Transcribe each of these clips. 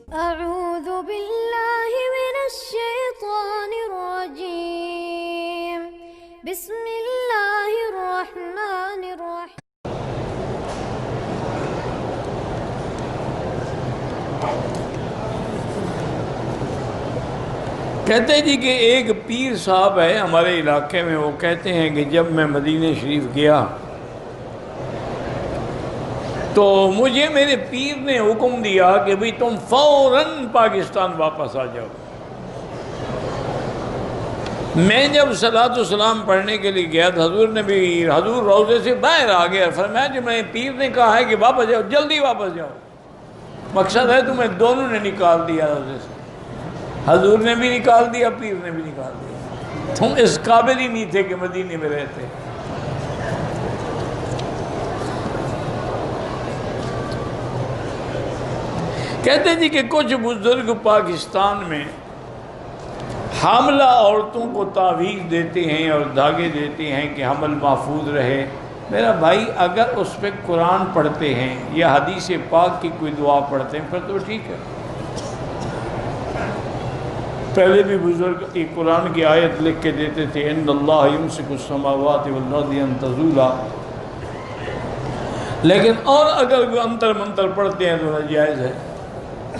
أعوذ بالله من الشيطان الرجيم بسم الله الرحمن الرحيم کہتے ہیں جی کہ ایک پیر صاحب ہے ہمارے علاقے میں، وہ کہتے ہیں کہ جب میں مدینہ شریف گیا تو مجھے میرے پیر نے حکم دیا کہ بھئی تم فوراً پاکستان واپس آ جاؤ۔ میں جب صلاۃ السلام پڑھنے کے لیے گیا تو حضور روضے سے باہر آ گیا، فرمایا جو میں پیر نے کہا ہے کہ واپس جاؤ، جلدی واپس جاؤ۔ مقصد ہے تمہیں دونوں نے نکال دیا روضے سے، حضور نے بھی نکال دیا، پیر نے بھی نکال دیا، تم اس قابل ہی نہیں تھے کہ مدینے میں رہتے۔ کہتے جی کہ کچھ بزرگ پاکستان میں حاملہ عورتوں کو تعویذ دیتے ہیں اور دھاگے دیتے ہیں کہ حمل محفوظ رہے۔ میرا بھائی اگر اس پہ قرآن پڑھتے ہیں یا حدیث پاک کی کوئی دعا پڑھتے ہیں پھر تو ٹھیک ہے۔ پہلے بھی بزرگ ایک قرآن کی آیت لکھ کے دیتے تھے، ان اللہ یمسک السماوات والارض ان تزولا، لیکن اور اگر کوئی انتر منتر پڑھتے ہیں تو ناجائز ہے۔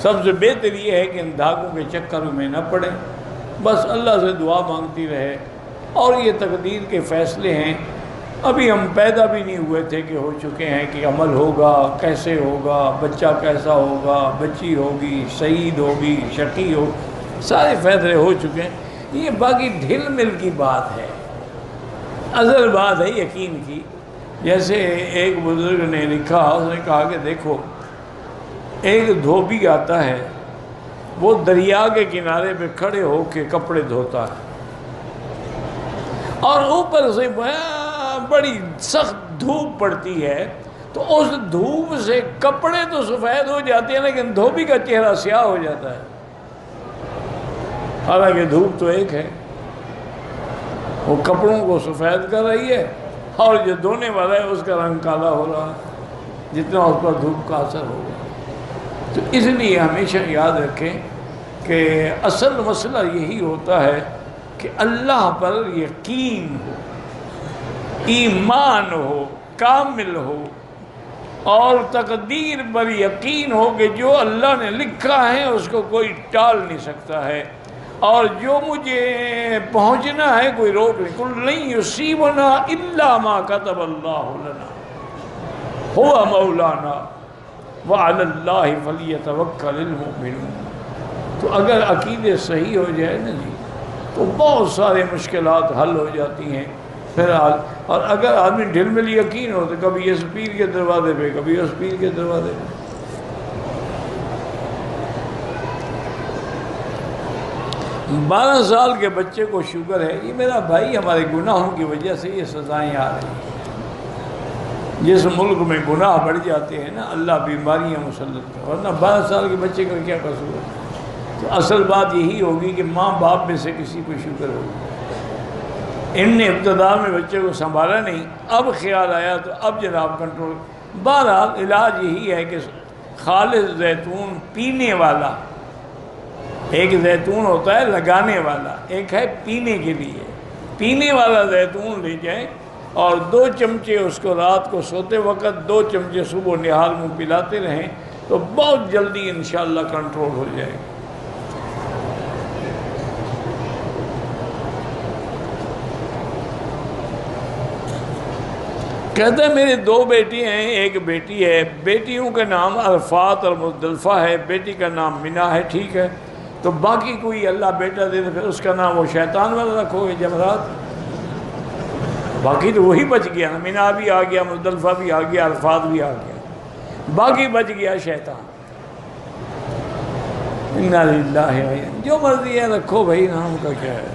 سب سے بہتر یہ ہے کہ ان دھاگوں کے چکر میں نہ پڑیں، بس اللہ سے دعا مانگتی رہے۔ اور یہ تقدیر کے فیصلے ہیں، ابھی ہم پیدا بھی نہیں ہوئے تھے کہ ہو چکے ہیں کہ عمل ہوگا، کیسے ہوگا، بچہ کیسا ہوگا، بچی ہوگی، سعید ہوگی، شقی ہو، سارے فیصلے ہو چکے ہیں۔ یہ باقی ڈھل مل کی بات ہے، اصل بات ہے یقین کی۔ جیسے ایک بزرگ نے لکھا، اس نے کہا کہ دیکھو ایک دھوبی آتا ہے، وہ دریا کے کنارے پہ کھڑے ہو کے کپڑے دھوتا ہے، اور اوپر سے بڑی سخت دھوپ پڑتی ہے، تو اس دھوپ سے کپڑے تو سفید ہو جاتے ہیں لیکن دھوبی کا چہرہ سیاہ ہو جاتا ہے، حالانکہ دھوپ تو ایک ہے۔ وہ کپڑوں کو سفید کر رہی ہے اور جو دھونے والا ہے اس کا رنگ کالا ہو رہا ہے، جتنا اس پر دھوپ کا اثر ہوگا۔ تو اس لیے ہمیشہ یاد رکھیں کہ اصل مسئلہ یہی ہوتا ہے کہ اللہ پر یقین ہو، ایمان ہو، کامل ہو، اور تقدیر پر یقین ہو کہ جو اللہ نے لکھا ہے اس کو کوئی ٹال نہیں سکتا ہے، اور جو مجھے پہنچنا ہے کوئی روک نہیں۔ قُلْ لَن يُصِيبَنَا إِلَّا مَا كَتَبَ اللَّهُ لَنَا هُوَ مَوْلَانَا وَعَلَى اللَّهِ فَلْيَتَوَكَّلِ الْمُؤْمِنُونَ۔ تو اگر عقیدے صحیح ہو جائے نا جی تو بہت سارے مشکلات حل ہو جاتی ہیں پھر اور اگر آدمی ڈھل مل یقین ہو تو کبھی اس پیر کے دروازے پہ، کبھی اس پیر کے دروازے پہ۔ 12 سال کے بچے کو شوگر ہے، یہ میرا بھائی ہمارے گناہوں کی وجہ سے یہ سزائیں آ رہی ہیں۔ جس ملک میں گناہ بڑھ جاتے ہیں نا اللہ بیماریاں مسلط کر، ورنہ 12 سال کے بچے کا کیا قصور ہے؟ تو اصل بات یہی ہوگی کہ ماں باپ میں سے کسی کو شوگر ہوگی۔ ان نے ابتدا میں بچے کو سنبھالا نہیں، اب خیال آیا تو اب جناب کنٹرول۔ بہرحال علاج یہی ہے کہ خالص زیتون پینے والا، ایک زیتون ہوتا ہے لگانے والا، ایک ہے پینے کے لیے، پینے والا زیتون لے جائیں اور 2 چمچے اس کو رات کو سوتے وقت 2 چمچے صبح نہال منہ پلاتے رہیں تو بہت جلدی انشاءاللہ کنٹرول ہو جائے گا۔ کہتے ہیں میرے 2 بیٹی ہیں، ایک بیٹی ہے، بیٹیوں کے نام عرفات اور مزدلفہ ہے، بیٹی کا نام منہ ہے، ٹھیک ہے، تو باقی کوئی اللہ بیٹا دے تو پھر اس کا نام وہ شیطان والا رکھو گے جمرات، باقی تو وہی بچ گیا نا، منہ بھی آ گیا، مزدلفہ بھی آ گیا، عرفات بھی آ گیا، باقی بچ گیا شیطان۔ انا للہ، جو مرضی ہے رکھو بھائی، نام کا کیا ہے۔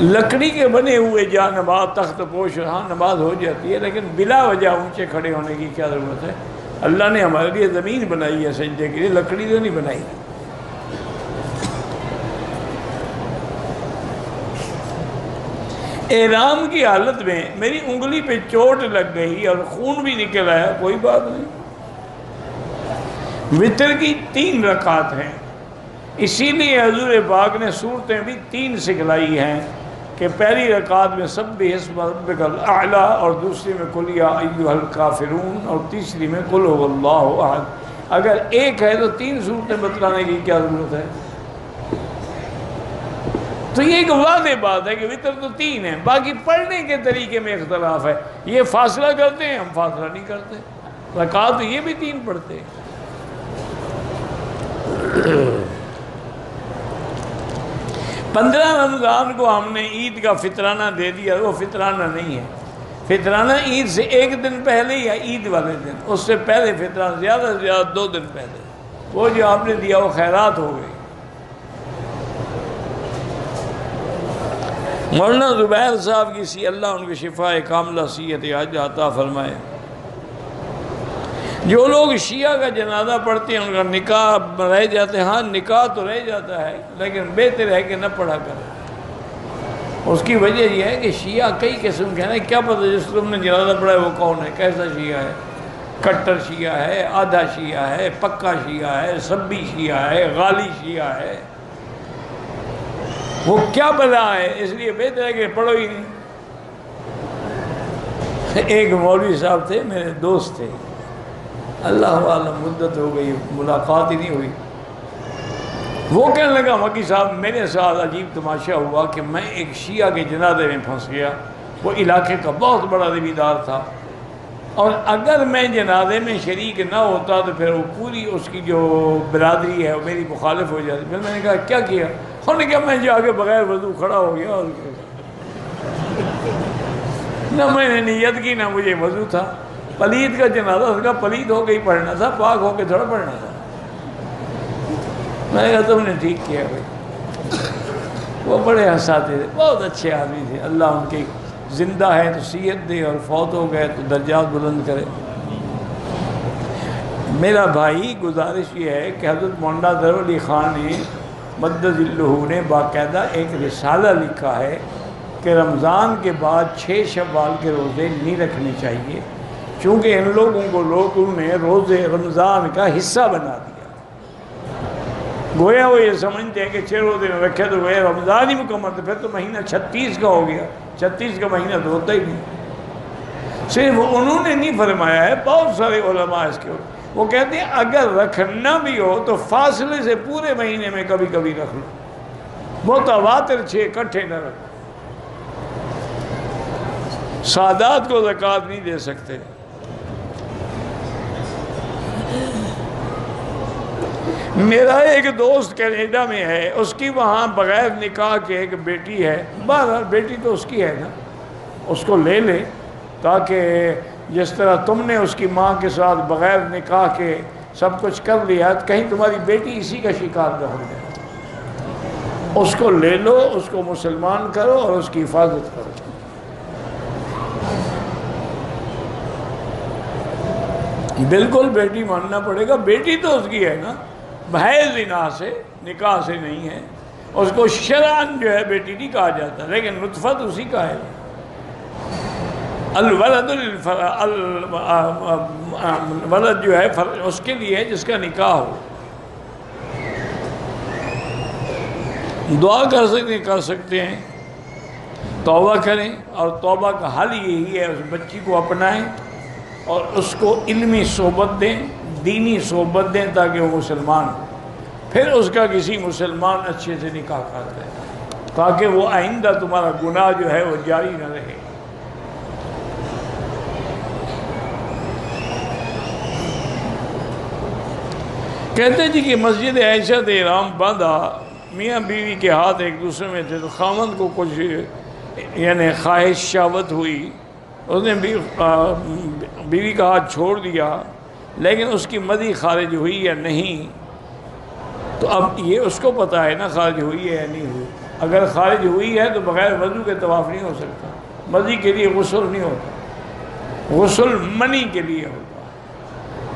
لکڑی کے بنے ہوئے جا نماز تخت پوش، ہاں نماز ہو جاتی ہے لیکن بلا وجہ اونچے کھڑے ہونے کی کیا ضرورت ہے؟ اللہ نے ہمارے لیے زمین بنائی ہے سجدے کے لیے، لکڑی تو نہیں بنائی۔ احرام کی حالت میں میری انگلی پہ چوٹ لگ گئی اور خون بھی نکل آیا، کوئی بات نہیں، وطر کی 3 رکعت ہیں، اسی لیے حضور پاک نے صورتیں بھی 3 سکھلائی ہیں کہ پہلی رکعت میں سبح اسم ربک الاعلی، اور دوسری میں قل یا ایھا الکافرون، اور تیسری میں قل ھو اللہ احد۔ اگر ایک ہے تو 3 صورتیں بتلانے کی کیا ضرورت ہے؟ تو یہ ایک واضح بات ہے کہ وطر تو 3 ہیں، باقی پڑھنے کے طریقے میں اختلاف ہے۔ یہ فاصلہ کرتے ہیں، ہم فاصلہ نہیں کرتے، رکعت یہ بھی 3 پڑھتے ہیں۔ 15 رمضان کو ہم نے عید کا فطرانہ دے دیا، وہ فطرانہ نہیں ہے۔ فطرانہ عید سے 1 دن پہلے یا عید والے دن، اس سے پہلے فطرانہ زیادہ سے زیادہ 2 دن پہلے، وہ جو آپ نے دیا وہ خیرات ہو گئی۔ مولانا زبیر صاحب کی اللہ ان کی شفاء کاملہ صحت عاجلہ عطا فرمائے۔ جو لوگ شیعہ کا جنازہ پڑھتے ہیں ان کا نکاح رہ جاتے ہیں، ہاں نکاح تو رہ جاتا ہے، لیکن بہتر ہے کہ نہ پڑھا کرے۔ اس کی وجہ یہ ہے کہ شیعہ کئی قسم کے ہیں، کیا پتہ جس تم نے جنازہ پڑھا ہے وہ کون ہے، کیسا شیعہ ہے، کٹر شیعہ ہے، آدھا شیعہ ہے، پکا شیعہ ہے، سبی شیعہ ہے، غالی شیعہ ہے، وہ کیا بلا ہے، اس لیے بہتر ہے کہ پڑھو ہی نہیں۔ ایک مولوی صاحب تھے، میرے دوست تھے، اللہ عالم مدت ہو گئی ملاقات ہی نہیں ہوئی۔ وہ کہنے لگا مکی صاحب میرے ساتھ عجیب تماشا ہوا کہ میں ایک شیعہ کے جنازے میں پھنس گیا، وہ علاقے کا بہت بڑا زمیندار تھا، اور اگر میں جنازے میں شریک نہ ہوتا تو پھر وہ پوری اس کی جو برادری ہے وہ میری مخالف ہو جاتی۔ پھر میں نے کہا کیا کیا؟ انہوں نے کہا میں جا کے بغیر وضو کھڑا ہو گیا، اور نہ میں نے نیت کی نہ مجھے وضو تھا۔ پلید کا جنازہ، اس کا پلید ہو کے ہی پڑھنا تھا، پاک ہو کے تھوڑا پڑھنا تھا۔ میں نے کہا تم نے ٹھیک کیا بھائی۔ وہ بڑے اساتذہ تھے، بہت اچھے آدمی تھے، اللہ ان کی زندہ ہے تو صحت دے، اور فوت ہو گئے تو درجات بلند کرے۔ میرا بھائی گزارش یہ ہے کہ حضرت مولانا ظفر علی خان نے مدد ذلہ نے باقاعدہ ایک رسالہ لکھا ہے کہ رمضان کے بعد 6 شوال کے روزے نہیں رکھنے چاہیے، چونکہ ان لوگوں نے روزے رمضان کا حصہ بنا دیا۔ گویا وہ یہ سمجھتے ہیں کہ 6 روزے میں رکھے تو گویا رمضان ہی مکمل، تو پھر تو مہینہ 36 کا ہو گیا، 36 کا مہینہ تو ہوتا ہی نہیں۔ صرف انہوں نے نہیں فرمایا ہے، بہت سارے علماء اس کے وہ کہتے ہیں اگر رکھنا بھی ہو تو فاصلے سے پورے مہینے میں کبھی کبھی رکھ لو، متواتر 6 اکٹھے نہ رکھو۔ سادات کو زکوٰۃ نہیں دے سکتے۔ میرا ایک دوست کینیڈا میں ہے، اس کی وہاں بغیر نکاح کے ایک بیٹی ہے، بہرحال بیٹی تو اس کی ہے نا، اس کو لے لے، تاکہ جس طرح تم نے اس کی ماں کے ساتھ بغیر نکاح کے سب کچھ کر لیا، کہیں تمہاری بیٹی اسی کا شکار نہ ہو جائے۔ اس کو لے لو، اس کو مسلمان کرو اور اس کی حفاظت کرو۔ بالکل بیٹی ماننا پڑے گا، بیٹی تو اس کی ہے نا، بحیث زنا سے، نکاح سے نہیں ہے۔ اس کو شرعاً جو ہے بیٹی نہیں کہا جاتا، لیکن نطفت اسی کا ہے۔ الولد ولد جو ہے اس کے لیے ہے جس کا نکاح ہو۔ دعا کر سکتے ہیں، توبہ کریں، اور توبہ کا حل یہی ہے اس بچی کو اپنائیں اور اس کو علمی صحبت دیں، دینی صحبت دیں، تاکہ وہ مسلمان ہو۔ پھر اس کا کسی مسلمان اچھے سے نکاح کر دیں، تاکہ وہ آئندہ تمہارا گناہ جو ہے وہ جاری نہ رہے۔ کہتے ہیں جی کہ مسجد عائشہ احرام باندھا، میاں بیوی کے ہاتھ ایک دوسرے میں تھے، تو خاوند کو کچھ یعنی خواہش شہوت ہوئی، اس نے بیوی کا ہاتھ چھوڑ دیا، لیکن اس کی مدی خارج ہوئی یا نہیں، تو اب یہ اس کو پتہ ہے نا خارج ہوئی ہے یا نہیں ہوئی۔ اگر خارج ہوئی ہے تو بغیر وضو کے طواف نہیں ہو سکتا، مدی کے لیے غسل نہیں ہوتا، غسل منی کے لیے ہوتا،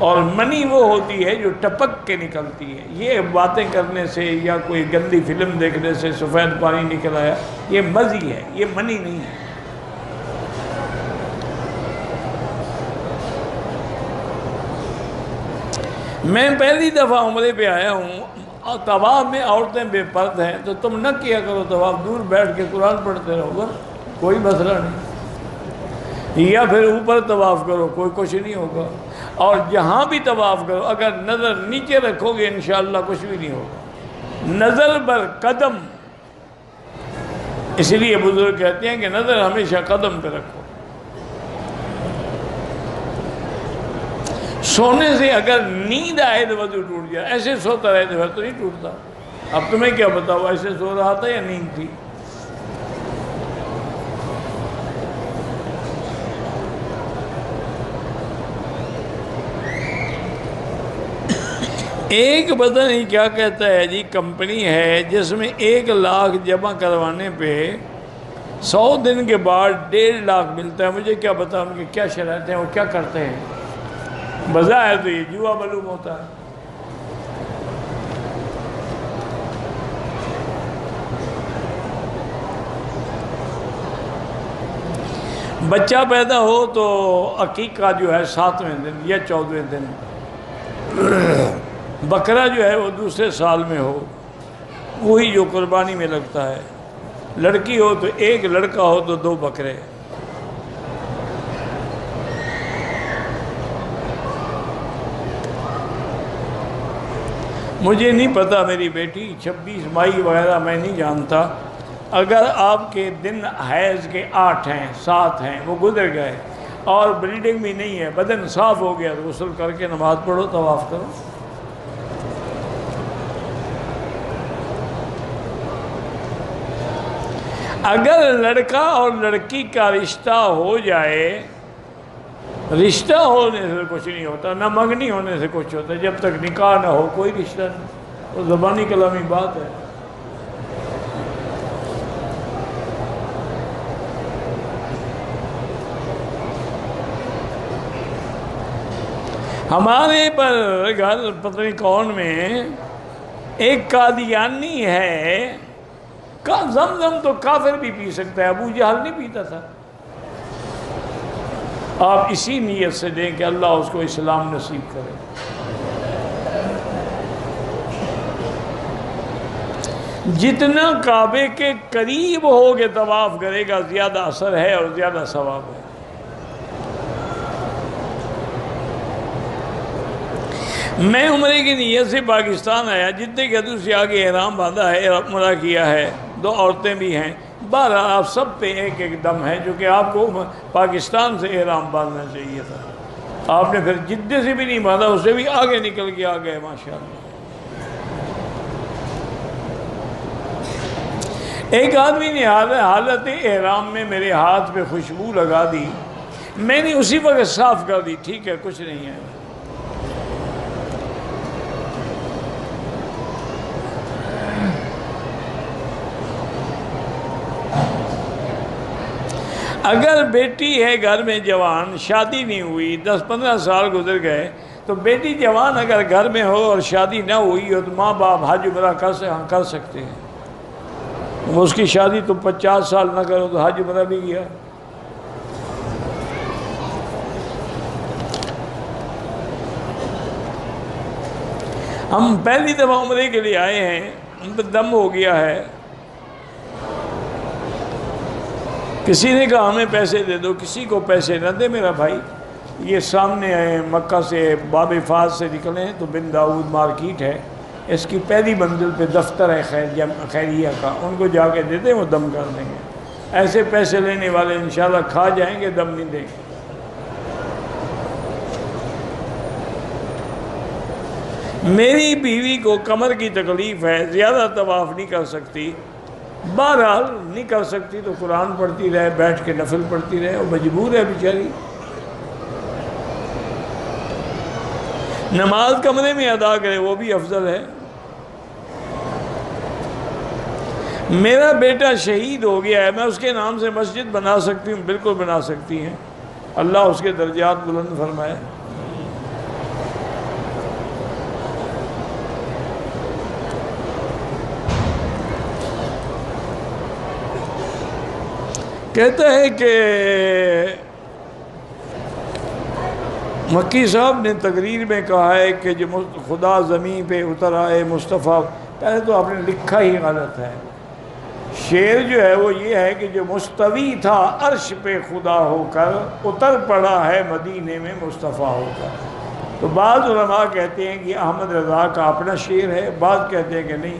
اور منی وہ ہوتی ہے جو ٹپک کے نکلتی ہے۔ یہ باتیں کرنے سے یا کوئی گندی فلم دیکھنے سے سفید پانی نکل آیا، یہ مزی ہے، یہ منی نہیں ہے۔ میں پہلی دفعہ عمرے پہ آیا ہوں، طواف میں عورتیں بے پرد ہیں، تو تم نہ کیا کرو طواف، دور بیٹھ کے قرآن پڑھتے رہو، بس کوئی مسئلہ نہیں، یا پھر اوپر طواف کرو، کوئی کچھ نہیں ہوگا، اور جہاں بھی طواف کرو اگر نظر نیچے رکھو گے انشاءاللہ کچھ بھی نہیں ہوگا، نظر بر قدم، اس لیے بزرگ کہتے ہیں کہ نظر ہمیشہ قدم پہ رکھو۔ سونے سے اگر نیند آئے تو وضو ٹوٹ جائے، ایسے سوتا رہے تو پھر تو نہیں ٹوٹتا۔ اب تمہیں کیا بتاؤ ایسے سو رہا تھا یا نیند تھی؟ ایک پتہ نہیں کیا کہتا ہے جی، کمپنی ہے جس میں 1 لاکھ جمع کروانے پہ 100 دن کے بعد 1.5 لاکھ ملتا ہے۔ مجھے کیا پتا ان کی کیا شرائط ہیں اور کیا کرتے ہیں، بظاہر تو یہ جوا معلوم ہوتا ہے۔ بچہ پیدا ہو تو عقیقہ جو ہے 7ویں دن یا 14ویں دن، بکرا جو ہے وہ دوسرے سال میں ہو، وہی جو قربانی میں لگتا ہے۔ لڑکی ہو تو 1، لڑکا ہو تو 2 بکرے۔ مجھے نہیں پتا میری بیٹی 26 مئی وغیرہ میں نہیں جانتا، اگر آپ کے دن حیض کے 8 ہیں 7 ہیں وہ گزر گئے اور بلیڈنگ بھی نہیں ہے، بدن صاف ہو گیا تو غسل کر کے نماز پڑھو، طواف کرو۔ اگر لڑکا اور لڑکی کا رشتہ ہو جائے، رشتہ ہونے سے کچھ نہیں ہوتا، نہ منگنی ہونے سے کچھ ہوتا، جب تک نکاح نہ ہو کوئی رشتہ نہیں، وہ زبانی کلامی بات ہے۔ ہمارے پر گھر پتہ نہیں کون میں ایک قادیانی ہے، زمزم تو کافر بھی پی سکتا ہے، ابو جہل نہیں پیتا تھا۔ آپ اسی نیت سے دیں کہ اللہ اس کو اسلام نصیب کرے۔ جتنا کعبے کے قریب ہو کے طواف کرے گا زیادہ اثر ہے اور زیادہ ثواب ہے۔ میں عمرے کی نیت سے پاکستان آیا، جتنے گدو سے آگے احرام باندھا ہے، عمرہ کیا ہے، 2 عورتیں بھی ہیں، 12 آپ سب پہ ایک دم ہے، جو کہ آپ کو پاکستان سے احرام باندھنا چاہیے تھا، آپ نے پھر جدے سے بھی نہیں باندھا، اس سے بھی آگے نکل کے آ گئے ماشاءاللہ۔ ایک آدمی نے حالت احرام میں میرے ہاتھ پہ خوشبو لگا دی، میں نے اسی وقت صاف کر دی، ٹھیک ہے کچھ نہیں ہے۔ اگر بیٹی ہے گھر میں جوان، شادی نہیں ہوئی، 10-15 سال گزر گئے، تو بیٹی جوان اگر گھر میں ہو اور شادی نہ ہوئی ہو تو ماں باپ حج عمرہ کر سکتے ہیں۔ اس کی شادی تو 50 سال نہ کرو تو حج عمرہ بھی گیا۔ ہم پہلی دفعہ عمرے کے لیے آئے ہیں، ہم پہ دم ہو گیا ہے، کسی نے کہا ہمیں پیسے دے دو، کسی کو پیسے نہ دے میرا بھائی، یہ سامنے مکہ سے باب فاز سے نکلے ہیں تو بن داؤد مارکیٹ ہے، اس کی پہلی منزل پہ دفتر ہے خیریہ کا، ان کو جا کے دیتے وہ دم کر دیں گے۔ ایسے پیسے لینے والے انشاءاللہ کھا جائیں گے، دم نہیں دیں گے۔ میری بیوی کو کمر کی تکلیف ہے، زیادہ طواف نہیں کر سکتی، بہرحال نہیں کر سکتی تو قرآن پڑھتی رہے، بیٹھ کے نفل پڑھتی رہے، وہ مجبور ہے بیچاری۔ نماز کمرے میں ادا کرے وہ بھی افضل ہے۔ میرا بیٹا شہید ہو گیا ہے، میں اس کے نام سے مسجد بنا سکتی ہوں؟ بالکل بنا سکتی ہیں، اللہ اس کے درجات بلند فرمائے۔ کہتا ہے کہ مکی صاحب نے تقریر میں کہا ہے کہ جو خدا زمین پہ اتر آئے مصطفیٰ، پہلے تو آپ نے لکھا ہی غلط ہے۔ شعر جو ہے وہ یہ ہے کہ جو مستوی تھا عرش پہ خدا ہو کر، اتر پڑا ہے مدینے میں مصطفیٰ ہو کر۔ تو بعض علماء کہتے ہیں کہ احمد رضا کا اپنا شعر ہے، بعض کہتے ہیں کہ نہیں،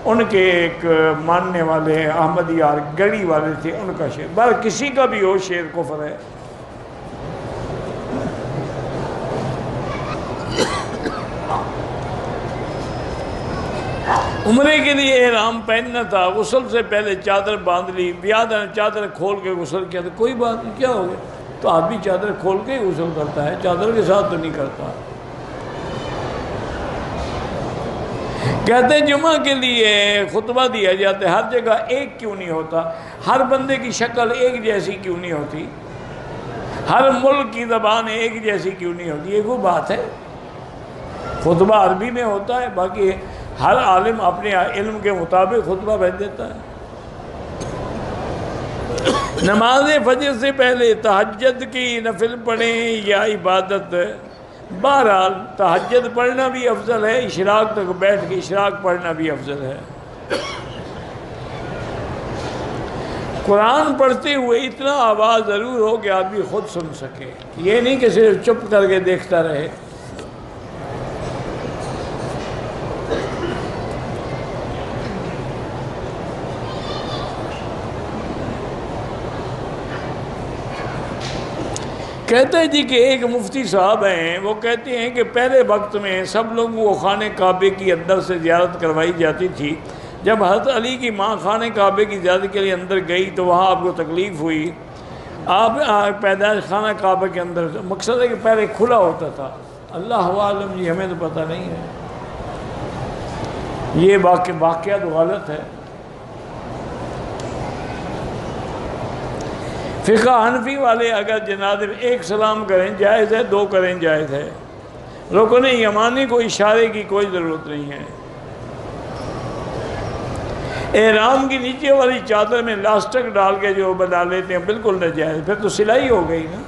ان کے ایک ماننے والے احمد یار گڑی والے تھے، ان کا شعر، بس کسی کا بھی ہو شعر کفر ہے۔ عمرے کے لیے احرام پہننا تھا، غسل سے پہلے چادر باندھ لی، بیاد نے چادر کھول کے غسل کیا، تو کوئی بات نہیں، کیا ہو گیا؟ تو آدمی چادر کھول کے ہی غسل کرتا ہے، چادر کے ساتھ تو نہیں کرتا۔ کہتے ہیں جمعہ کے لیے خطبہ دیا جاتا ہے، ہر جگہ ایک کیوں نہیں ہوتا؟ ہر بندے کی شکل ایک جیسی کیوں نہیں ہوتی؟ ہر ملک کی زبان ایک جیسی کیوں نہیں ہوتی؟ یہ کوئی بات ہے؟ خطبہ عربی میں ہوتا ہے، باقی ہر عالم اپنے علم کے مطابق خطبہ بھیج دیتا ہے۔ نماز فجر سے پہلے تہجد کی نفل پڑھیں یا عبادت، بہرحال تہجد پڑھنا بھی افضل ہے، اشراق تک بیٹھ کے اشراق پڑھنا بھی افضل ہے۔ قرآن پڑھتے ہوئے اتنا آواز ضرور ہو کہ آدمی خود سن سکے، یہ نہیں کہ صرف چپ کر کے دیکھتا رہے۔ کہتے ہیں جی کہ ایک مفتی صاحب ہیں، وہ کہتے ہیں کہ پہلے وقت میں سب لوگوں کو خانہ کعبے کی اندر سے زیارت کروائی جاتی تھی۔ جب حضرت علی کی ماں خانہ کعبے کی زیارت کے لیے اندر گئی تو وہاں آپ کو تکلیف ہوئی، آپ پیدائش خانہ کعبے کے اندر، مقصد ہے کہ پہلے کھلا ہوتا تھا، اللہ عالم جی ہمیں تو پتہ نہیں ہے، یہ واقعہ تو غلط ہے۔ فقہ حنفی والے اگر جنازے میں ایک سلام کریں جائز ہے، دو کریں جائز ہے، رکن یمانی کو اشارے کی کوئی ضرورت نہیں ہے۔ احرام کی نیچے والی چادر میں لاسٹک ڈال کے جو بنا لیتے ہیں بالکل ناجائز، پھر تو سلائی ہو گئی نا۔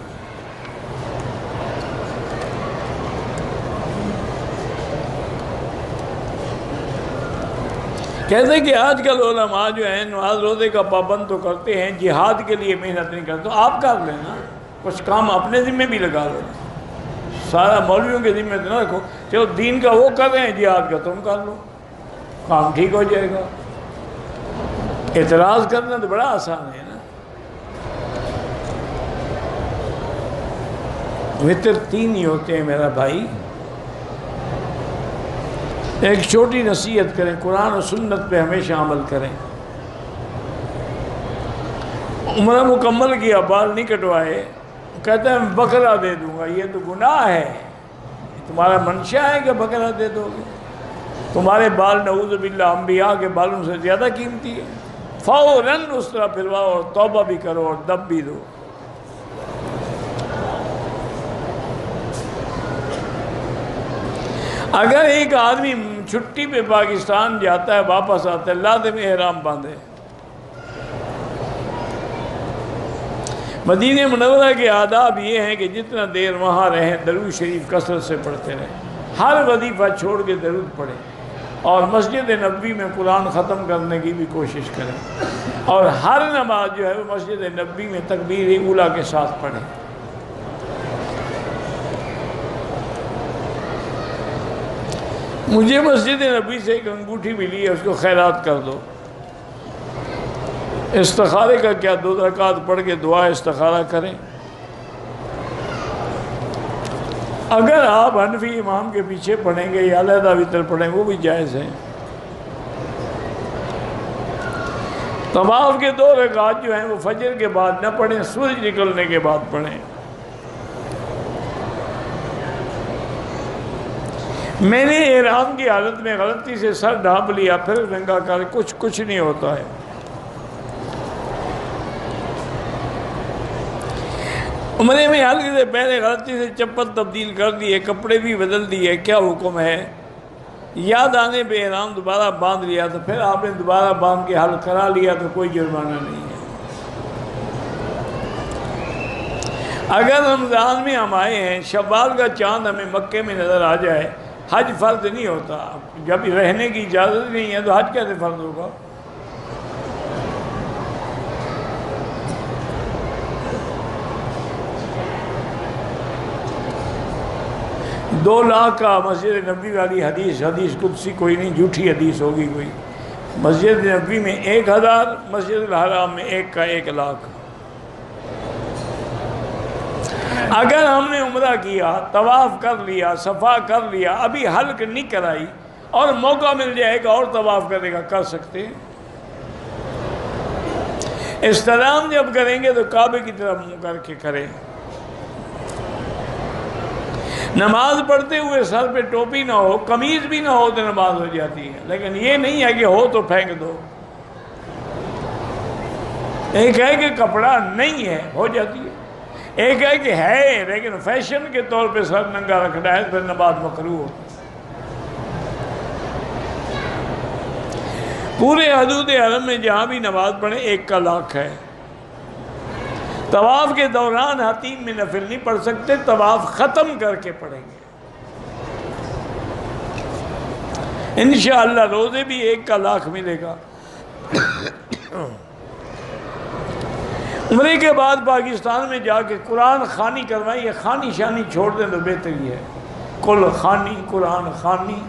کہتے ہیں کہ آج کل علماء جو ہیں نماز روزے کا پابند تو کرتے ہیں، جہاد کے لیے محنت نہیں کرتے، تو آپ کر لینا، کچھ کام اپنے ذمہ بھی لگا لو، سارا مولویوں کے ذمہ نہ رکھو، چلو دین کا وہ کر رہے ہیں، جہاد کا تم کر لو، کام ٹھیک ہو جائے گا۔ اعتراض کرنا تو بڑا آسان ہے نا۔ وطر تین ہی ہوتے ہیں میرا بھائی۔ ایک چھوٹی نصیحت کریں، قرآن و سنت پہ ہمیشہ عمل کریں۔ عمرہ مکمل کیا، بال نہیں کٹوائے، کہتے ہیں بکرا دے دوں گا، یہ تو گناہ ہے، تمہارا منشا ہے کہ بکرا دے دو گے؟ تمہارے بال نعوذ باللہ انبیاء کے بالوں سے زیادہ قیمتی ہے، فوراً اس طرح پھرواؤ اور توبہ بھی کرو اور دب بھی دو۔ اگر ایک آدمی چھٹی پہ پاکستان جاتا ہے واپس آتا ہے، لازم احرام باندھے۔ مدینہ منورہ کے آداب یہ ہیں کہ جتنا دیر وہاں رہیں درود شریف کثرت سے پڑھتے رہیں، ہر وظیفہ چھوڑ کے درود پڑھیں، اور مسجد نبوی میں قرآن ختم کرنے کی بھی کوشش کریں، اور ہر نماز جو ہے وہ مسجد نبوی میں تکبیر اولیٰ کے ساتھ پڑھیں۔ مجھے مسجد نبوی سے ایک انگوٹھی ملی ہے، اس کو خیرات کر دو۔ استخارے کا کیا، 2 رکعت پڑھ کے دعا استخارہ کریں۔ اگر آپ حنفی امام کے پیچھے پڑھیں گے یا علیحدہ وتر پڑھیں وہ بھی جائز ہیں۔ طواف کے 2 رکعت جو ہیں وہ فجر کے بعد نہ پڑھیں، سورج نکلنے کے بعد پڑھیں۔ میں نے احرام کی حالت میں غلطی سے سر ڈھانپ لیا، پھر ننگا کر کچھ نہیں ہوتا ہے۔ عمرے میں حلقے سے پہلے غلطی سے چپل تبدیل کر دیے، کپڑے بھی بدل دیے، کیا حکم ہے؟ یاد آنے پہ احرام دوبارہ باندھ لیا تو پھر آپ نے دوبارہ باندھ کے حل کرا لیا تو کوئی جرمانہ نہیں ہے۔ اگر رمضان میں ہم آئے ہیں، شوال کا چاند ہمیں مکے میں نظر آ جائے، حج فرض نہیں ہوتا۔ جب رہنے کی اجازت نہیں ہے تو حج کیسے فرض ہوگا؟ دو لاکھ کا مسجد نبوی والی حدیث قدسی کوئی نہیں، جھوٹی حدیث ہوگی کوئی۔ مسجد نبوی میں 1000، مسجد الحرام میں 1 کا 1 لاکھ۔ اگر ہم نے عمرہ کیا، طواف کر لیا، صفا کر لیا، ابھی حلق نہیں کرائی اور موقع مل جائے گا اور طواف کرے گا، کر سکتے ہیں۔ استلام جب کریں گے تو کعبے کی طرف منہ کر کے کریں۔ نماز پڑھتے ہوئے سر پہ ٹوپی نہ ہو، قمیض بھی نہ ہو تو نماز ہو جاتی ہے، لیکن یہ نہیں ہے کہ ہو تو پھینک دو۔ ایک ہے کہ کپڑا نہیں ہے، ہو جاتی ہے۔ ایک ہے کہ ہے لیکن فیشن کے طور پہ سر ننگا رکھنا ہے، پھر نماز مکروہ ہو۔ پورے حدود حرم میں جہاں بھی نماز پڑھیں 1 کا لاکھ ہے۔ طواف کے دوران حتیم میں نفل نہیں پڑھ سکتے، طواف ختم کر کے پڑھیں گے۔ انشاءاللہ روزے بھی 1 کا لاکھ ملے گا۔ عمرے کے بعد پاکستان میں جا کے قرآن خوانی کروائیں، یہ خوانی شانی چھوڑ دیں تو بہتر ہی ہے۔ کل خوانی، قرآن خوانی۔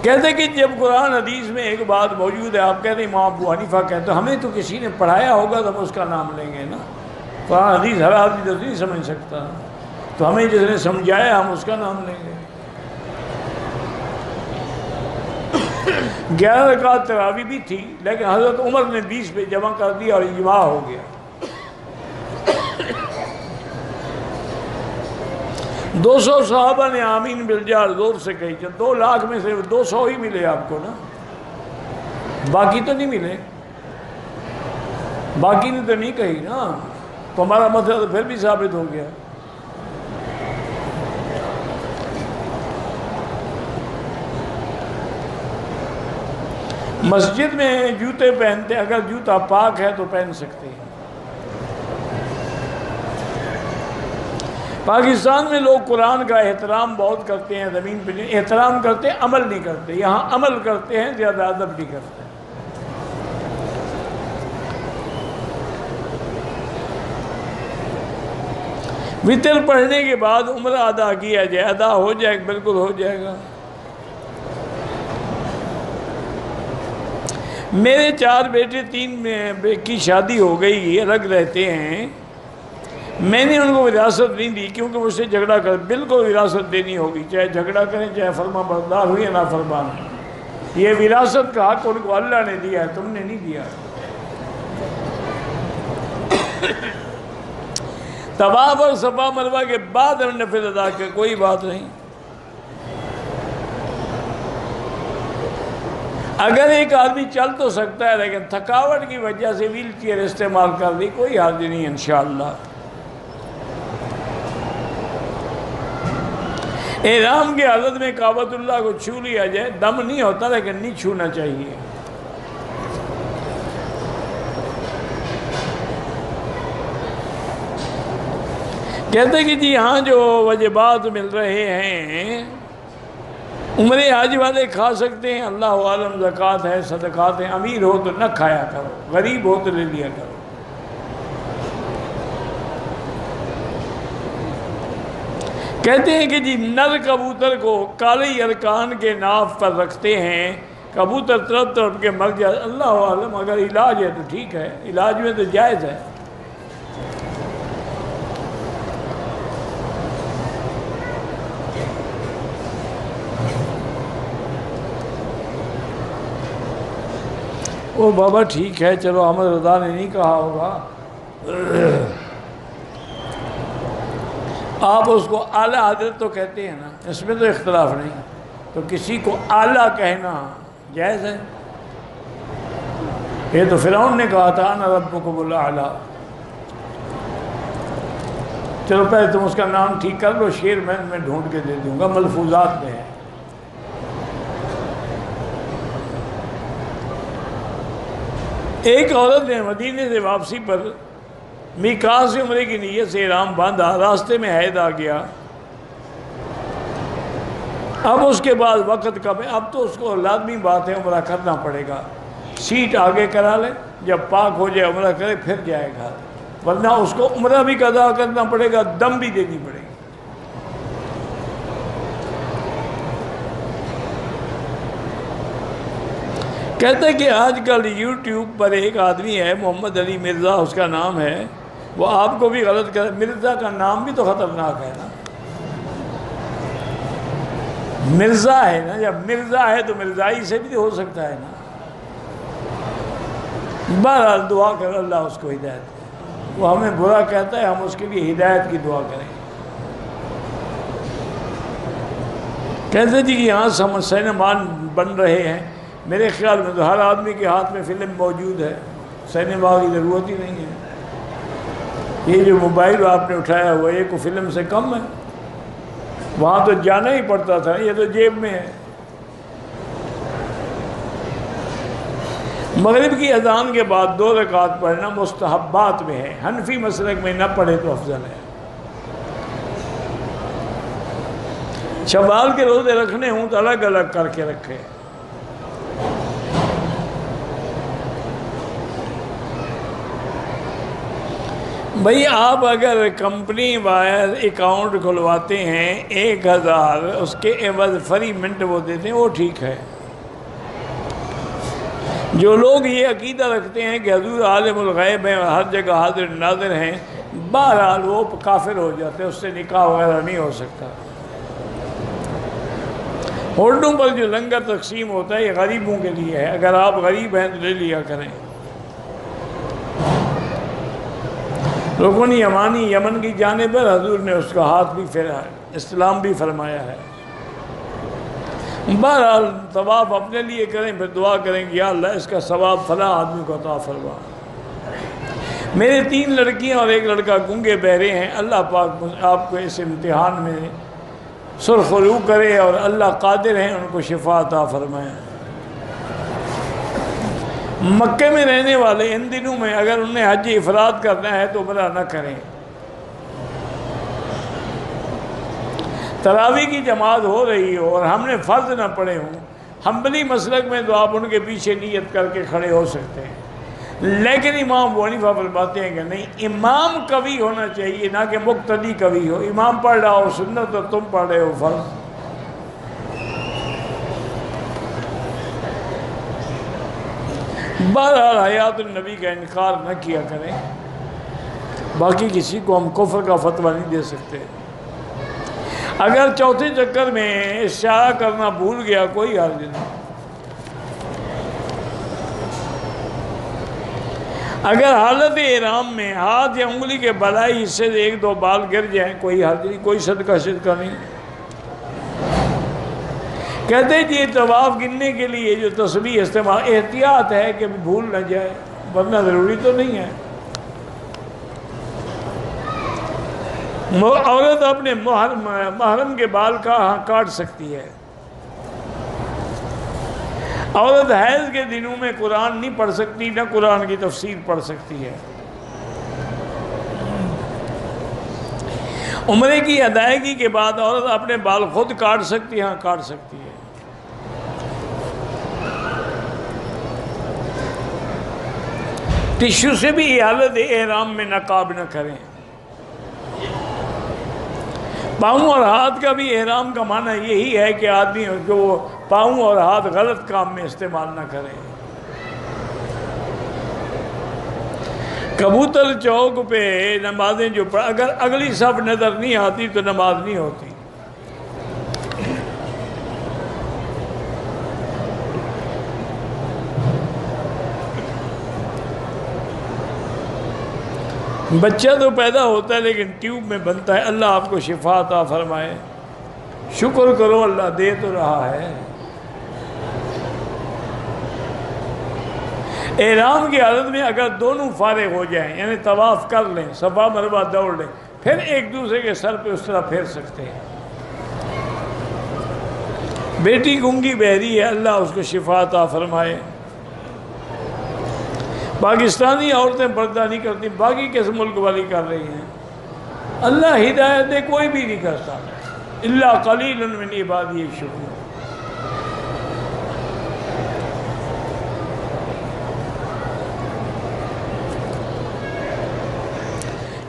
کہتے کہ جب قرآن حدیث میں ایک بات موجود ہے، آپ کہتے ہیں امام ابو حنیفہ کہتے ہیں ہمیں تو کسی نے پڑھایا ہوگا تو ہم اس کا نام لیں گے نا۔ قرآن حدیث ہر آدمی تو نہیں سمجھ سکتا، تو ہمیں جس نے سمجھایا ہم اس کا نام لیں گے۔ 11 رکعت تراویح بھی تھی، لیکن حضرت عمر نے 20 پہ جمع کر دیا اور اجماع ہو گیا۔ 200 صحابہ نے آمین بالجار زور سے کہی، جب 2 لاکھ میں صرف 200 ہی ملے آپ کو نا، باقی تو نہیں ملے، باقی نے تو نہیں کہی نا، تو ہمارا مسئلہ تو پھر بھی ثابت ہو گیا۔ مسجد میں جوتے پہنتے، اگر جوتا پاک ہے تو پہن سکتے ہیں۔ پاکستان میں لوگ قرآن کا احترام بہت کرتے ہیں، زمین پہ احترام کرتے ہیں، عمل نہیں کرتے۔ یہاں عمل کرتے ہیں، زیادہ ادب نہیں کرتے۔ وتر پڑھنے کے بعد عمرہ ادا کیا جائے، ادا ہو جائے، بالکل ہو جائے گا۔ میرے 4 بیٹے، 3 کی شادی ہو گئی، الگ رہتے ہیں۔ میں نے ان کو وراثت نہیں دی کیونکہ مجھ سے جھگڑا کر، بالکل وراثت دینی ہوگی، چاہے جھگڑا کریں، چاہے فرما بردار ہوئی یا نافرمان۔ یہ وراثت کا حق ان کو اللہ نے دیا ہے، تم نے نہیں دیا۔ طواف اور صفا مروہ کے بعد ہم نفل ادا کر، کوئی بات نہیں۔ اگر ایک آدمی چل تو سکتا ہے لیکن تھکاوٹ کی وجہ سے ویل چیئر استعمال کر دی، کوئی حرج نہیں انشاءاللہ۔ احرام کی حالت میں کعبۃ اللہ کو چھو لیا جائے، دم نہیں ہوتا لیکن نہیں چھونا چاہیے۔ کہتے کہ جی ہاں جو واجبات مل رہے ہیں عمرے حج والے کھا سکتے ہیں، اللہ عالم، زکوٰۃ ہے، صدقات ہیں، امیر ہو تو نہ کھایا کرو، غریب ہو تو لے لیا کرو۔ کہتے ہیں کہ جی نر کبوتر کو کالے ارکان کے ناف پر رکھتے ہیں، کبوتر تڑپ تڑپ کے مر جائے، اللہ عالم، اگر علاج ہے تو ٹھیک ہے، علاج میں تو جائز ہے۔ او بابا ٹھیک ہے، چلو احمد رضا نے نہیں کہا ہوگا، آپ اس کو اعلیٰ حضرت تو کہتے ہیں نا، اس میں تو اختلاف نہیں، تو کسی کو اعلیٰ کہنا جائز ہے۔ یہ تو فرعون نے کہا تھا انا ربکم الاعلیٰ۔ چلو پہلے تم اس کا نام ٹھیک کر لو، شیر میں ڈھونڈ کے دے دوں گا، ملفوظات میں ہے۔ ایک عورت نے مدینے سے واپسی پر میقات سے عمرے کی نیت سے احرام باندھا، راستے میں حید آ گیا۔ اب اس کے بعد وقت کم ہے، اب تو اس کو لازمی بات ہے عمرہ کرنا پڑے گا۔ سیٹ آگے کرا لے، جب پاک ہو جائے عمرہ کرے پھر جائے گا، ورنہ اس کو عمرہ بھی قضا کرنا پڑے گا، دم بھی دینی پڑے گی۔ کہتے ہیں کہ آج کل یوٹیوب پر ایک آدمی ہے محمد علی مرزا اس کا نام ہے، وہ آپ کو بھی غلط کرے۔ مرزا کا نام بھی تو خطرناک ہے نا، مرزا ہے نا، جب مرزا ہے تو مرزائی سے بھی ہو سکتا ہے نا۔ بہرحال دعا کر اللہ اس کو ہدایت دے، وہ ہمیں برا کہتا ہے، ہم اس کے لیے ہدایت کی دعا کریں۔ کہتے جی کہ یہاں سینمان بن رہے ہیں، میرے خیال میں تو ہر آدمی کے ہاتھ میں فلم موجود ہے، سینما کی ضرورت ہی نہیں ہے۔ یہ جو موبائل آپ نے اٹھایا ہوا یہ کوئی فلم سے کم ہے، وہاں تو جانا ہی پڑتا تھا، یہ تو جیب میں ہے۔ مغرب کی اذان کے بعد 2 رکعت پڑھنا مستحبات میں ہے، حنفی مسلک میں نہ پڑھے تو افضل ہے۔ شوال کے روزے رکھنے ہوں تو الگ الگ کر کے رکھے۔ بھئی آپ اگر کمپنی وائز اکاؤنٹ کھلواتے ہیں 1000 اس کے عوض فری منٹ وہ دیتے ہیں، وہ ٹھیک ہے۔ جو لوگ یہ عقیدہ رکھتے ہیں کہ حضور عالم الغیب ہیں اور ہر جگہ حاضر ناظر ہیں، بہرحال وہ کافر ہو جاتے ہیں، اس سے نکاح وغیرہ نہیں ہو سکتا۔ ہوٹلوں پر جو لنگر تقسیم ہوتا ہے یہ غریبوں کے لیے ہے، اگر آپ غریب ہیں تو لے لیا کریں۔ رکن یمانی یمن کی جانب پر حضور نے اس کا ہاتھ بھی پھیرا ہے، استلام بھی فرمایا ہے۔ بہرحال طواف اپنے لیے کریں، پھر دعا کریں کہ یا اللہ اس کا ثواب فلاں آدمی کو عطا فرما۔ میرے 3 لڑکیاں اور 1 لڑکا گونگے بہرے ہیں، اللہ پاک آپ کو اس امتحان میں سرخ رو کرے، اور اللہ قادر ہیں ان کو شفا عطا فرمائے۔ مکے میں رہنے والے ان دنوں میں اگر انہیں حج افراد کرنا ہے تو عمرہ نہ کریں۔ تراویح کی جماعت ہو رہی ہو اور ہم نے فرض نہ پڑھے ہوں، حنبلی مسلک میں تو آپ ان کے پیچھے نیت کر کے کھڑے ہو سکتے ہیں، لیکن امام ابو حنیفہ فرماتے ہیں کہ نہیں، امام قوی ہونا چاہیے نہ کہ مقتدی قوی ہو۔ امام پڑھ رہا ہو سنت اور تم پڑھ رہے ہو فرض۔ بہرحال حیات النبی کا انکار نہ کیا کریں، باقی کسی کو ہم کفر کا فتویٰ نہیں دے سکتے۔ اگر چوتھے چکر میں اشارہ کرنا بھول گیا کوئی حرج نہیں۔ اگر حالت احرام میں ہاتھ یا انگلی کے بالائی حصے سے 1-2 بال گر جائیں کوئی حرج نہیں، کوئی صدقہ نہیں۔ کہتے ہیں کہ یہ طواف گننے کے لیے جو تسبیح استعمال احتیاط ہے کہ بھول نہ جائے، ورنہ ضروری تو نہیں ہے۔ عورت اپنے محرم کے بال کہاں کاٹ سکتی ہے؟ عورت حیض کے دنوں میں قرآن نہیں پڑھ سکتی، نہ قرآن کی تفسیر پڑھ سکتی ہے۔ عمرے کی ادائیگی کے بعد عورت اپنے بال خود کاٹ سکتی ہے، ہاں کاٹ سکتی ہے۔ ٹشو سے بھی حالت احرام میں نقاب نہ کریں۔ پاؤں اور ہاتھ کا بھی احرام کا معنی یہی ہے کہ آدمی جو پاؤں اور ہاتھ غلط کام میں استعمال نہ کریں۔ کبوتر چوک پہ نمازیں جو اگر اگلی صف نظر نہیں آتی تو نماز نہیں ہوتی۔ بچہ تو پیدا ہوتا ہے لیکن ٹیوب میں بنتا ہے، اللہ آپ کو شفا عطا فرمائے۔ شکر کرو اللہ دے تو رہا ہے۔ احرام کی حالت میں اگر دونوں فارغ ہو جائیں، یعنی طواف کر لیں، صفا مروہ دوڑ لیں، پھر ایک دوسرے کے سر پہ اس طرح پھیر سکتے ہیں۔ بیٹی گونگی بہری ہے، اللہ اس کو شفا عطا فرمائے۔ پاکستانی عورتیں پردہ نہیں کرتی، باقی کس ملک والی کر رہی ہیں؟ اللہ ہدایت دے کوئی بھی نہیں کرتا، الا قلیل من عبادی الشکور۔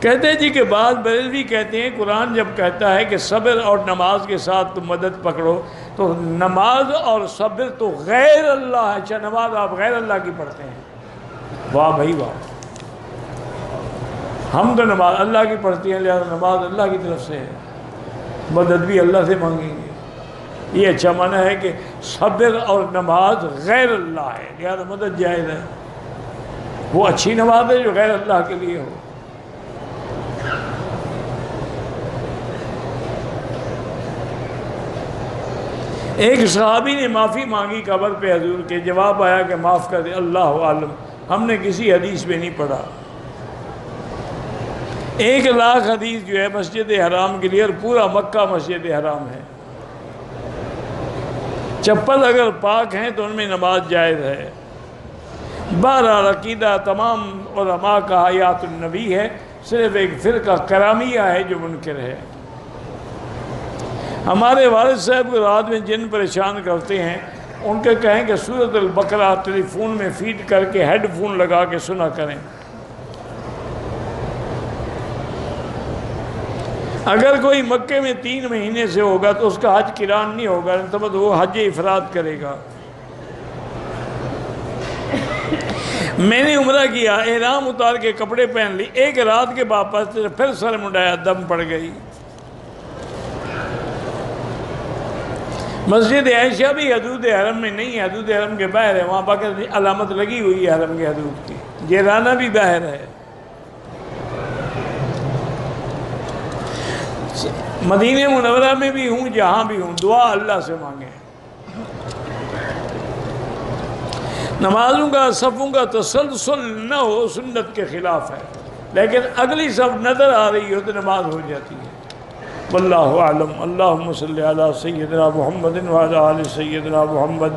کہتے ہیں جی کہ بعض بریلوی کہتے ہیں قرآن جب کہتا ہے کہ صبر اور نماز کے ساتھ تم مدد پکڑو، تو نماز اور صبر تو غیر اللہ ہے۔ اچھا نماز آپ غیر اللہ کی پڑھتے ہیں؟ واہ بھائی واہ، ہم تو نماز اللہ کی پڑھتی ہیں، لہذا نماز اللہ کی طرف سے ہے، مدد بھی اللہ سے مانگیں گے۔ یہ اچھا معنی ہے کہ صبر اور نماز غیر اللہ ہے، لہذا مدد جائز ہے۔ وہ اچھی نماز ہے جو غیر اللہ کے لیے ہو۔ ایک صحابی نے معافی مانگی قبر پہ حضور کے، جواب آیا کہ معاف کر دے، اللہ عالم، ہم نے کسی حدیث میں نہیں پڑھا۔ 1,00,000 حدیث جو ہے مسجد حرام کے لیے، اور پورا مکہ مسجد حرام ہے، چپل اگر پاک ہیں تو ان میں نماز جائز ہے۔ بہرحال عقیدہ تمام علماء کا حیات النبی ہے، صرف ایک فرقہ کرامیہ ہے جو منکر ہے۔ ہمارے والد صاحب کو رات میں جن پریشان کرتے ہیں، ان کے کہیں کہ سورۃ البقرہ ٹیلی فون میں فیڈ کر کے ہیڈ فون لگا کے سنا کریں۔ اگر کوئی مکے میں 3 مہینے سے ہوگا تو اس کا حج قران نہیں ہوگا، البتہ وہ حج افراد کرے گا۔ میں نے عمرہ کیا، احرام اتار کے کپڑے پہن لی، ایک رات کے واپس پھر سر منڈایا، دم پڑ گئی۔ مسجد عائشہ بھی حدود حرم میں نہیں ہے، حدود حرم کے باہر ہے، وہاں باقاعدہ علامت لگی ہوئی ہے حرم کے حدود کی۔ جیرانہ بھی باہر ہے۔ مدینہ منورہ میں بھی ہوں، جہاں بھی ہوں، دعا اللہ سے مانگیں۔ نمازوں کا صفوں کا تسلسل نہ ہو سنت کے خلاف ہے، لیکن اگلی صف نظر آ رہی ہو تو نماز ہو جاتی ہے۔ واللہ اعلم۔ اللہم صلی علی سیدنا محمد وعلی آل سیدنا محمد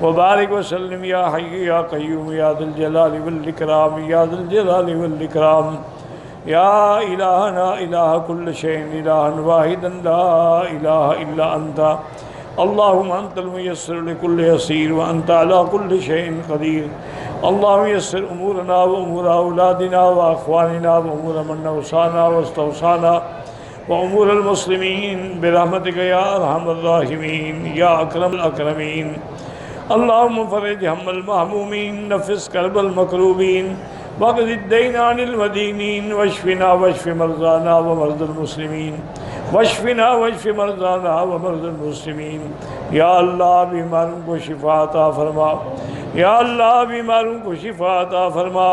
وبارک وسلم یا حی یا قیوم یا ذی الجلال والاکرام یا ذی الجلال والاکرام یا الہنا الہ کل شیء الہا واحدا لا الہ الا انت اللہم انت المیسر لکل یسیر وانت علی کل شیء قدیر اللہم یسر امورنا و امور اولادنا و اخواننا و امور من اوصانا و استوصانا وامور المسلمین برحمتک یا ارحم الراحمین یا اکرم الاکرمین اللہم فرج ہم المہمومین نفس کرب المکروبین واقض الدین عن المدینین واشفنا واشف مرضانا ومرضى المسلمین واشفنا واشف مرضانا ومرضى المسلمین۔ یا اللہ بیماروں کو شفا عطا فرما، یا اللہ بیماروں کو شفا عطا فرما،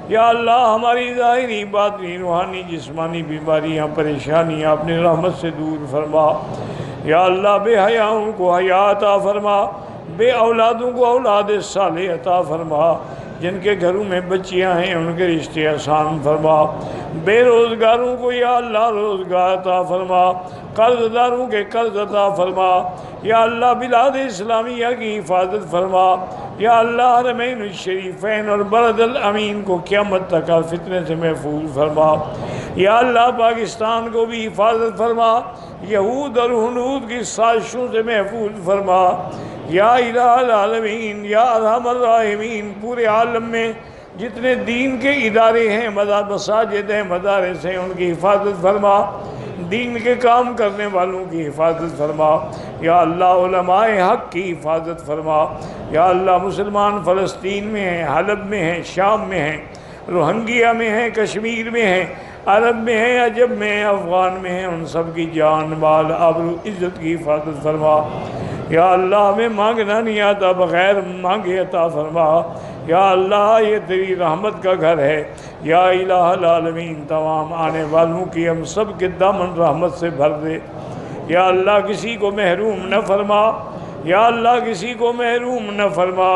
یا اللہ ہماری ظاہری باطنی روحانی جسمانی بیماریاں پریشانیاں اپنی رحمت سے دور فرما۔ یا اللہ بے حیاؤں کو حیا عطا فرما، بے اولادوں کو اولاد صالح عطا فرما، جن کے گھروں میں بچیاں ہیں ان کے رشتے آسان فرما، بے روزگاروں کو یا اللہ روزگار عطا فرما، قرض داروں کے قرض عطا فرما، یا اللہ بلاد اسلامیہ کی حفاظت فرما، یا اللہ حرمین الشریفین اور بلد الامین کو قیامت تک فتنے سے محفوظ فرما، یا اللہ پاکستان کو بھی حفاظت فرما، یہود اور ہنود کی سازشوں سے محفوظ فرما، یا الہ العالمین یا ارحم الراحمین۔ پورے عالم میں جتنے دین کے ادارے ہیں، مساجد ہیں، مدارس ہیں، ان کی حفاظت فرما، دین کے کام کرنے والوں کی حفاظت فرما، یا اللہ علماء حق کی حفاظت فرما، یا اللہ مسلمان فلسطین میں ہیں، حلب میں ہیں، شام میں ہیں، روہنگیا میں ہیں، کشمیر میں ہیں، عرب میں ہیں، عجب میں ہیں، افغان میں ہیں، ان سب کی جان مال آبرو عزت کی حفاظت فرما۔ یا اللہ ہمیں مانگنا نہیں آتا، بغیر مانگے عطا فرما۔ یا اللہ یہ تیری رحمت کا گھر ہے، یا الہ العالمین تمام آنے والوں کی ہم سب کے دامن رحمت سے بھر دے۔ یا اللہ کسی کو محروم نہ فرما، یا اللہ کسی کو محروم نہ فرما،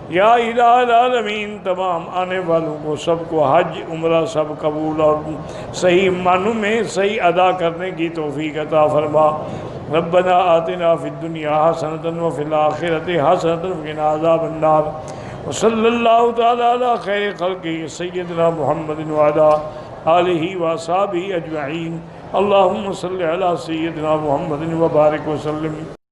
یا الہ العالمین تمام آنے والوں کو سب کو حج عمرہ سب قبول اور صحیح معنوں میں صحیح ادا کرنے کی توفیق عطا فرما۔ ربنا آتنا فی الدنیا حسنۃ وفی الآخرۃ حسنۃ وقنا عذاب النار وصلی اللہ تعالی علی خیر خلقہ سیدنا محمد وعلی آلہ واصحابہ اجمعین۔ اللہم صلی علی سیدنا محمد وبارک وسلم۔